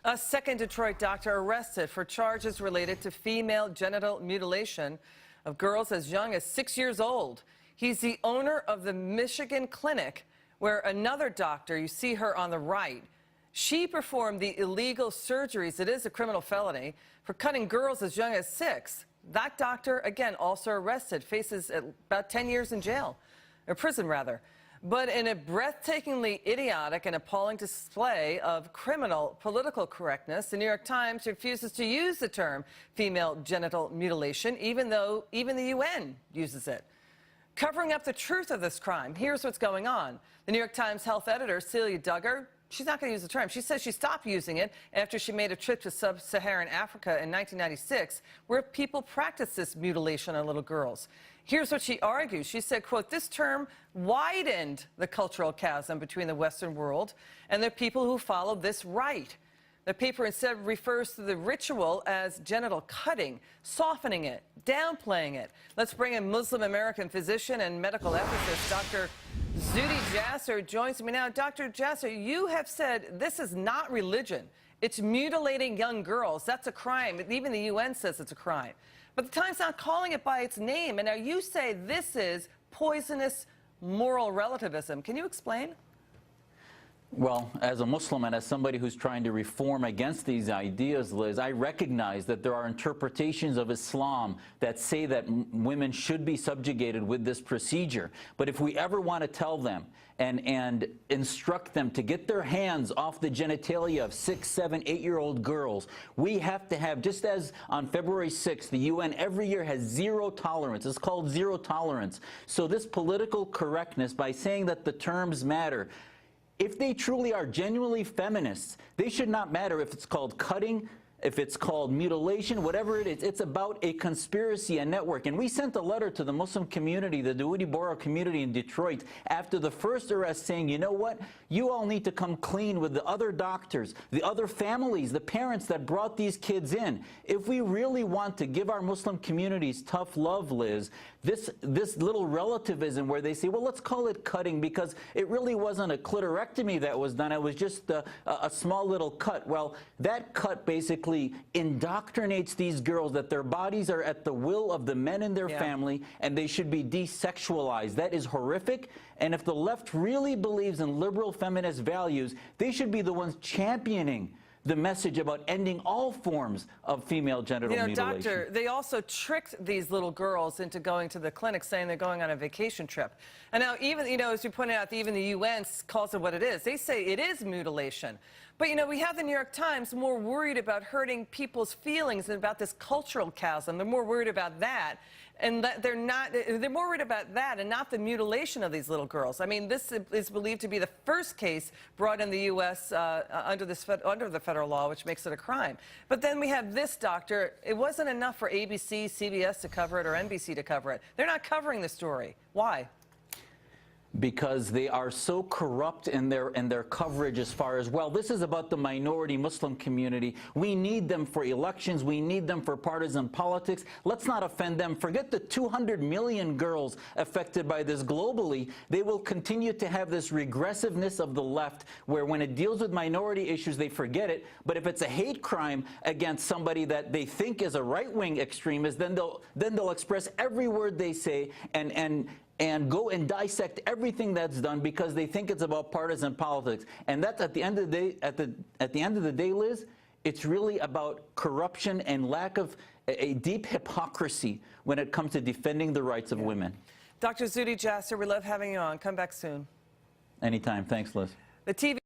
A second Detroit doctor arrested for charges related to female genital mutilation of girls as young as 6 years old. He's the owner of the Michigan clinic where another doctor, you see her on the right, she performed the illegal surgeries. It is a criminal felony for cutting girls as young as 6. That doctor, again, also arrested, faces about 10 years in jail, or prison rather. But in a breathtakingly idiotic and appalling display of criminal political correctness, the New York Times refuses to use the term female genital mutilation, even though even the UN uses it. Covering up the truth of this crime, here's what's going on. The New York Times health editor, Celia Duggar, she's not going to use the term. She says she stopped using it after she made a trip to sub-Saharan Africa in 1996, where people practice this mutilation on little girls. Here's what she argues. She said, quote, this term widened the cultural chasm between the Western world and the people who follow this rite. The paper instead refers to the ritual as genital cutting, softening it, downplaying it. Let's bring in Muslim American physician and medical ethicist, Dr. Jasser joins me now. Dr. Jasser, you have said this is not religion. It's mutilating young girls. That's a crime. Even the UN says it's a crime. But the Times not calling it by its name. And now you say this is poisonous moral relativism. Can you explain? Well, as a Muslim and as somebody who's trying to reform against these ideas, Liz, I recognize that there are interpretations of Islam that say that women should be subjugated with this procedure. But if we ever want to tell them and instruct them to get their hands off the genitalia of 6, 7, 8-year-old girls, we have to have, just as on February 6th, the UN every year has zero tolerance. It's called zero tolerance. So this political correctness, by saying that the terms matter, if they truly are genuinely feminists, they should not matter if it's called cutting, if it's called mutilation, whatever it is. It's about a conspiracy, a network. And we sent a letter to the Muslim community, the Dawoodi Borough community in Detroit, after the first arrest saying, you know what, you all need to come clean with the other doctors, the other families, the parents that brought these kids in. If we really want to give our Muslim communities tough love, Liz, this little relativism where they say, well, let's call it cutting because it really wasn't a clitorectomy that was done. It was just a small little cut. Well, that cut basically indoctrinates these girls that their bodies are at the will of the men in their family and they should be desexualized. That is horrific. And if the left really believes in liberal feminist values, they should be the ones championing the message about ending all forms of female genital mutilation. Doctor, they also tricked these little girls into going to the clinic saying they're going on a vacation trip. And now even, as you pointed out, even the UN calls it what it is. They say it is mutilation. But, we have the New York Times more worried about hurting people's feelings and about this cultural chasm. They're more worried about that. And that they're more worried about that and not the mutilation of these little girls. I mean, this is believed to be the first case brought in the U.S. Under the federal law, which makes it a crime. But then we have this doctor. It wasn't enough for ABC, CBS to cover it or NBC to cover it. They're not covering the story. Why? Because they are so corrupt in their coverage as far as, well, this is about the minority Muslim community. We need them for elections. We need them for partisan politics. Let's not offend them. Forget the 200 million girls affected by this globally. They will continue to have this regressiveness of the left where when it deals with minority issues, they forget it. But if it's a hate crime against somebody that they think is a right-wing extremist, then they'll express every word they say and go and dissect everything that's done because they think it's about partisan politics. And that's at the end of the day, at the end of the day, Liz, it's really about corruption and lack of a deep hypocrisy when it comes to defending the rights of women. Dr. Jasser, we love having you on. Come back soon. Anytime. Thanks, Liz. The TV